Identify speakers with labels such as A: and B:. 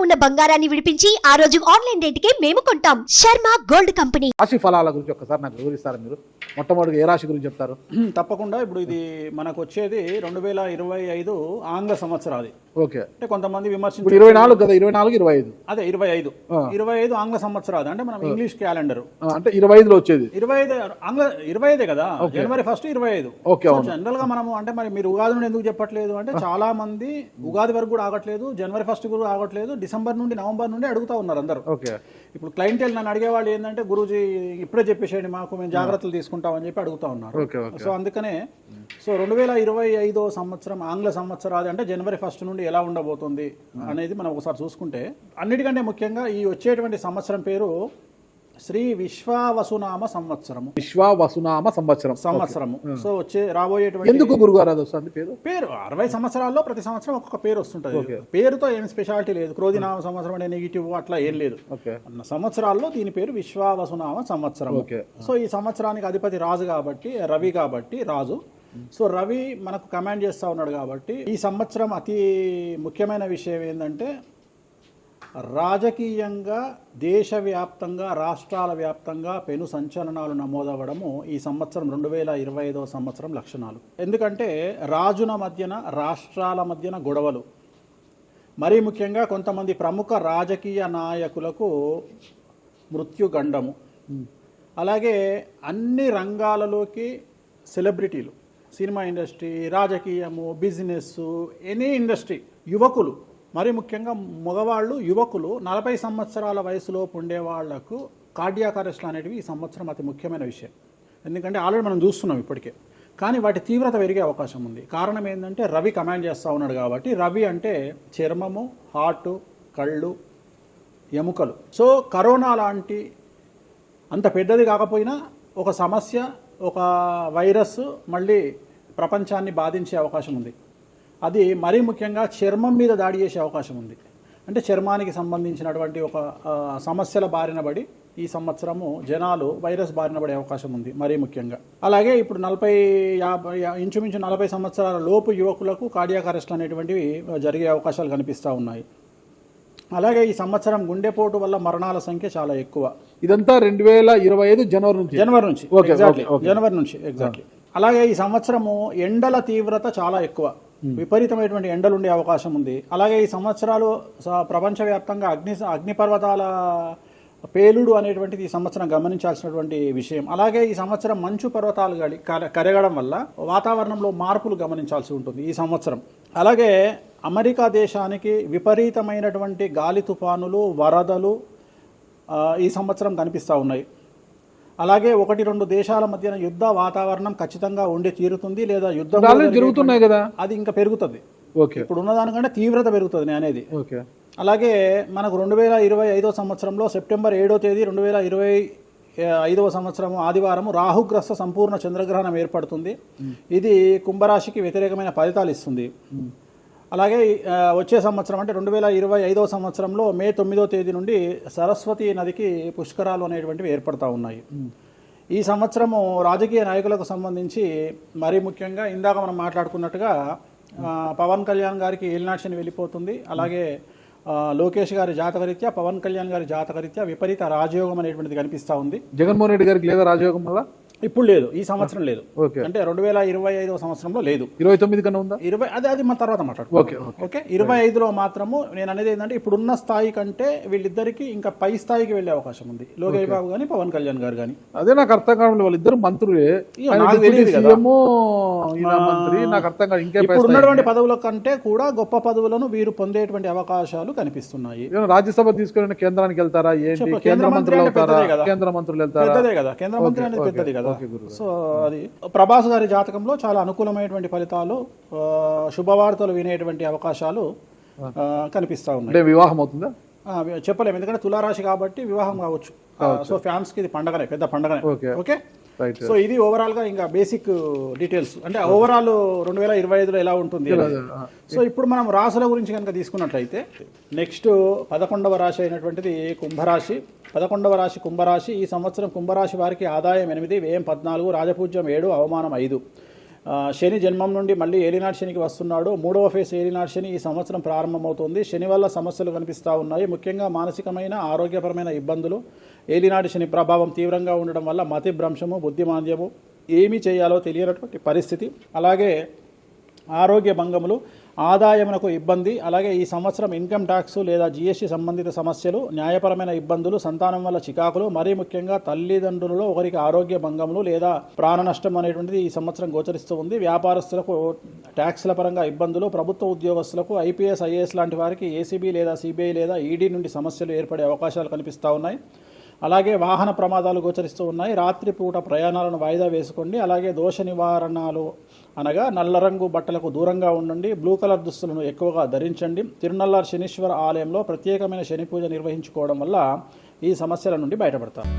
A: ఉన్న బంగారాన్ని విడిపించి ఆ రోజు ఆన్లైన్ రేటుకే మేము కొంటాం. Sharma gold company.
B: రాశి ఫలాల గురించి ఒక్కసారి నాకు వివరిస్తారా మీరు? మొట్టమొదటిగా ఏ రాశి గురించి చెప్తారు?
C: తప్పకుండా. ఇప్పుడు ఇది మనకు వచ్చేది 2025 ఆంగ్ల సంవత్సరాది.
B: ఓకే,
C: అంటే కొంతమంది విమర్శించారు
B: 24 కదా, 24 25
C: అదే 25 ఆంగ్ల సంవత్సరాది అంటే మనం ఇంగ్లీష్ క్యాలెండర్
B: అంటే 25లో వచ్చేది
C: 25 ఆంగ్ల 25 కదా, జనవరి 1 25.
B: ఓకే,
C: జనరల్ గా మనము అంటే మరి మీరు ఉగాది నుండి ఎందుకు చెప్పట్లేదు అంటే చాలా మంది ఉగాది వరకు కూడా ఆగట్లేదు, జనవరి 1 కూడా ఆగట్లేదు, డిసెంబర్ నుండి నవంబర్ నుండి అడుగుతా ఉన్నారు అందరూ.
B: ఓకే,
C: ఇప్పుడు క్లయింటెల్ నన్ను అడిగేవాళ్ళు ఏంటంటే గురూజీ ఇప్పుడే చెప్పేసేయండి మాకు, మేము జాగ్రత్తలు తీసుకుంటామని చెప్పి అడుగుతా ఉన్నారు. సో అందుకనే 2025 సంవత్సరం ఆంగ్ల సంవత్సరాది అంటే జనవరి 1 నుండి ఎలా ఉండబోతుంది అనేది మనం ఒకసారి చూసుకుంటే, అన్నిటికంటే ముఖ్యంగా ఈ వచ్చేటువంటి సంవత్సరం పేరు శ్రీ విశ్వావసునామ సంవత్సరము.
B: విశ్వావసునామ సంవత్సరము.
C: సో రాబోయేటువంటి
B: ఎందుకు గురుగారు అది వస్తుంది
C: పేరు 60 సంవత్సరాల్లో ప్రతి సంవత్సరం ఒక్కొక్క పేరు వస్తుంటది. పేరుతో ఏం స్పెషాలిటీ లేదు. క్రోధినామ సంవత్సరం అంటే నెగిటివ్ అట్లా ఏం లేదు. సంవత్సరాల్లో దీని పేరు విశ్వావసునామ సంవత్సరం. సో ఈ సంవత్సరానికి అధిపతి రాజు కాబట్టి, రవి కాబట్టి రాజు. సో రవి మనకు కమాండ్ చేస్తూ ఉన్నాడు కాబట్టి ఈ సంవత్సరం అతి ముఖ్యమైన విషయం ఏంటంటే రాజకీయంగా దేశవ్యాప్తంగా రాష్ట్రాల వ్యాప్తంగా పెను సంచలనాలు నమోదవ్వడము ఈ సంవత్సరం 2025 సంవత్సరం లక్షణాలు. ఎందుకంటే రాజుల మధ్యన రాష్ట్రాల మధ్యన గొడవలు, మరీ ముఖ్యంగా కొంతమంది ప్రముఖ రాజకీయ నాయకులకు మృత్యుగండము, అలాగే అన్ని రంగాలలోకి సెలబ్రిటీలు, సినిమా ఇండస్ట్రీ, రాజకీయము, బిజినెస్, ఎనీ ఇండస్ట్రీ, యువకులు, మరి ముఖ్యంగా మగవాళ్ళు యువకులు 40 సంవత్సరాల వయసులోపు ఉండే వాళ్లకు కార్డియాక్ అరెస్ట్లు అనేటివి ఈ సంవత్సరం అతి ముఖ్యమైన విషయం. ఎందుకంటే ఆల్రెడీ మనం చూస్తున్నాం ఇప్పటికే, కానీ వాటి తీవ్రత పెరిగే అవకాశం ఉంది. కారణం ఏంటంటే రవి కమాండ్ చేస్తూ ఉన్నాడు కాబట్టి. రవి అంటే చర్మము, హార్ట్, కళ్ళు, ఎముకలు. సో కరోనా లాంటి అంత పెద్దది కాకపోయినా ఒక సమస్య, ఒక వైరస్ మళ్ళీ ప్రపంచాన్ని బాధించే అవకాశం ఉంది. అది మరీ ముఖ్యంగా చర్మం మీద దాడి చేసే అవకాశం ఉంది. అంటే చర్మానికి సంబంధించినటువంటి ఒక సమస్యల బారిన పడి ఈ సంవత్సరము జనాలు వైరస్ బారిన పడే అవకాశం ఉంది మరీ ముఖ్యంగా. అలాగే ఇప్పుడు 40-50 ఇంచుమించు 40 సంవత్సరాల లోపు యువకులకు కార్డియాక్ అరెస్ట్లు అనేటువంటివి జరిగే అవకాశాలు కనిపిస్తూ ఉన్నాయి. అలాగే ఈ సంవత్సరం గుండెపోటు వల్ల మరణాల సంఖ్య చాలా ఎక్కువ.
B: ఇదంతా 2025 జనవరి నుంచి
C: ఎగ్జాక్ట్లీ. అలాగే ఈ సంవత్సరము ఎండల తీవ్రత చాలా ఎక్కువ, విపరీతమైనటువంటి ఎండలు ఉండే అవకాశం ఉంది. అలాగే ఈ సంవత్సరాలు ప్రపంచవ్యాప్తంగా అగ్నిపర్వతాల పేలుడు అనేటువంటిది ఈ సంవత్సరం గమనించాల్సినటువంటి విషయం. అలాగే ఈ సంవత్సరం మంచు పర్వతాలు కరగడం వల్ల వాతావరణంలో మార్పులు గమనించాల్సి ఉంటుంది ఈ సంవత్సరం. అలాగే అమెరికా దేశానికి విపరీతమైనటువంటి గాలి తుఫానులు, వరదలు ఈ సంవత్సరం కనిపిస్తూ ఉన్నాయి. అలాగే 1-2 దేశాల మధ్యన యుద్ధ వాతావరణం ఖచ్చితంగా ఉండి తీరుతుంది, లేదా యుద్ధం
B: జరుగుతున్నాయి కదా, అది
C: ఇంకా పెరుగుతుంది. ఇప్పుడు ఉన్నదానికంటే తీవ్రత పెరుగుతుంది అనేది. అలాగే మనకు 2025 సంవత్సరంలో సెప్టెంబర్ 7వ తేదీ 2025 సంవత్సరం ఆదివారం రాహుగ్రస్త సంపూర్ణ చంద్రగ్రహణం ఏర్పడుతుంది. ఇది కుంభరాశికి వ్యతిరేకమైన ఫలితాలు ఇస్తుంది. అలాగే వచ్చే సంవత్సరం అంటే 2025 సంవత్సరంలో మే 9వ తేదీ నుండి సరస్వతి నదికి పుష్కరాలు అనేటువంటివి ఏర్పడతా ఉన్నాయి. ఈ సంవత్సరము రాజకీయ నాయకులకు సంబంధించి మరీ ముఖ్యంగా ఇందాక మనం మాట్లాడుకున్నట్టుగా పవన్ కళ్యాణ్ గారికి ఏలినాటి వెళ్ళిపోతుంది. అలాగే లోకేష్ గారి జాతకరీత్యా, పవన్ కళ్యాణ్ గారి జాతకరీత్యా విపరీత రాజయోగం అనేటువంటిది కనిపిస్తూ ఉంది.
B: జగన్మోహన్ రెడ్డి గారికి లేదా రాజయోగం వల్ల?
C: ఇప్పుడు లేదు, ఈ సంవత్సరం లేదు. అంటే 2025 సంవత్సరంలో లేదు.
B: 29 కన్నా ఉందా?
C: అది మన తర్వాత మాట్లాడుకో. ఓకే, 25లో మాత్రము నేను అనేది ఏంటంటే ఇప్పుడున్న స్థాయి కంటే వీళ్ళిద్దరికి ఇంకా పై స్థాయికి వెళ్లే అవకాశం ఉంది, లోకేష్ బాబు గానీ పవన్ కళ్యాణ్ గారు కానీ.
B: అదే నాకు అర్థం కావడం, వాళ్ళిద్దరు మంత్రులే, నాకు అర్థం కాదు. ఇంకా
C: ఇప్పుడు ఉన్నటువంటి పదవుల కంటే కూడా గొప్ప పదవులను వీరు పొందేటువంటి అవకాశాలు కనిపిస్తున్నాయి.
B: రాజ్యసభ తీసుకుని కేంద్రానికి వెళ్తారా? కేంద్ర మంత్రులు వెళ్తారా? కేంద్ర మంత్రులు వెళ్తారా?
C: పెద్దదే కదా, కేంద్ర మంత్రి అనేది పెద్దది కదా. సో అది ప్రభాస్ గారి జాతకంలో చాలా అనుకూలమైనటువంటి ఫలితాలు, శుభవార్తలు వినేటువంటి అవకాశాలు కనిపిస్తా ఉన్నాయి.
B: వివాహం అవుతుందా
C: చెప్పలేము, ఎందుకంటే తులారాశి కాబట్టి వివాహం కావచ్చు. సో ఫ్యాన్స్ కి ఇది పండగనే, పెద్ద పండగనే. ఓకే, సో ఇది ఓవరాల్ గా ఇంకా బేసిక్ డీటెయిల్స్, అంటే ఓవరాల్ 2025లో ఎలా ఉంటుంది. సో ఇప్పుడు మనం రాశుల గురించి కనుక తీసుకున్నట్లయితే నెక్స్ట్ 11వ రాశి అయినటువంటిది కుంభరాశి. 11వ రాశి కుంభరాశి. ఈ సంవత్సరం కుంభరాశి వారికి ఆదాయం 8, వ్యయం 14, రాజపూజ్యం 7, అవమానం 5. శని జన్మం నుండి మళ్ళీ ఏలినాటి శనికి వస్తున్నాడు. 3వ ఫేజ్ ఏలినాటి శని ఈ సంవత్సరం ప్రారంభమవుతుంది. శని వల్ల సమస్యలు కనిపిస్తూ ఉన్నాయి. ముఖ్యంగా మానసికమైన ఆరోగ్యపరమైన ఇబ్బందులు, ఏలినాటి శని ప్రభావం తీవ్రంగా ఉండడం వల్ల మతి భ్రంశము, బుద్ధిమాంద్యము, ఏమి చేయాలో తెలియనటువంటి పరిస్థితి, అలాగే ఆరోగ్య భంగములు, ఆదాయమునకు ఇబ్బంది, అలాగే ఈ సంవత్సరం ఇన్కమ్ ట్యాక్స్ లేదా జిఎస్టీ సంబంధిత సమస్యలు, న్యాయపరమైన ఇబ్బందులు, సంతానం వల్ల చికాకులు, మరీ ముఖ్యంగా తల్లిదండ్రులలో ఒకరికి ఆరోగ్య భంగములు లేదా ప్రాణ నష్టం అనేటువంటిది ఈ సంవత్సరం గోచరిస్తూ ఉంది. వ్యాపారస్తులకు ట్యాక్స్ల పరంగా ఇబ్బందులు, ప్రభుత్వ ఉద్యోగస్తులకు ఐపీఎస్, ఐఏఎస్ లాంటి వారికి ఏసీబీ లేదా సిబిఐ లేదా ఈడీ నుండి సమస్యలు ఏర్పడే అవకాశాలు కనిపిస్తూ ఉన్నాయి. అలాగే వాహన ప్రమాదాలు గోచరిస్తూ ఉన్నాయి. రాత్రిపూట ప్రయాణాలను వాయిదా వేసుకోండి. అలాగే దోష నివారణలు అనగా నల్ల రంగు బట్టలకు దూరంగా ఉండండి. బ్లూ కలర్ దుస్తులను ఎక్కువగా ధరించండి. తిరునల్లార్ శనీశ్వర ఆలయంలో ప్రత్యేకమైన శని పూజ నిర్వహించుకోవడం వల్ల ఈ సమస్యల నుండి బయటపడతారు.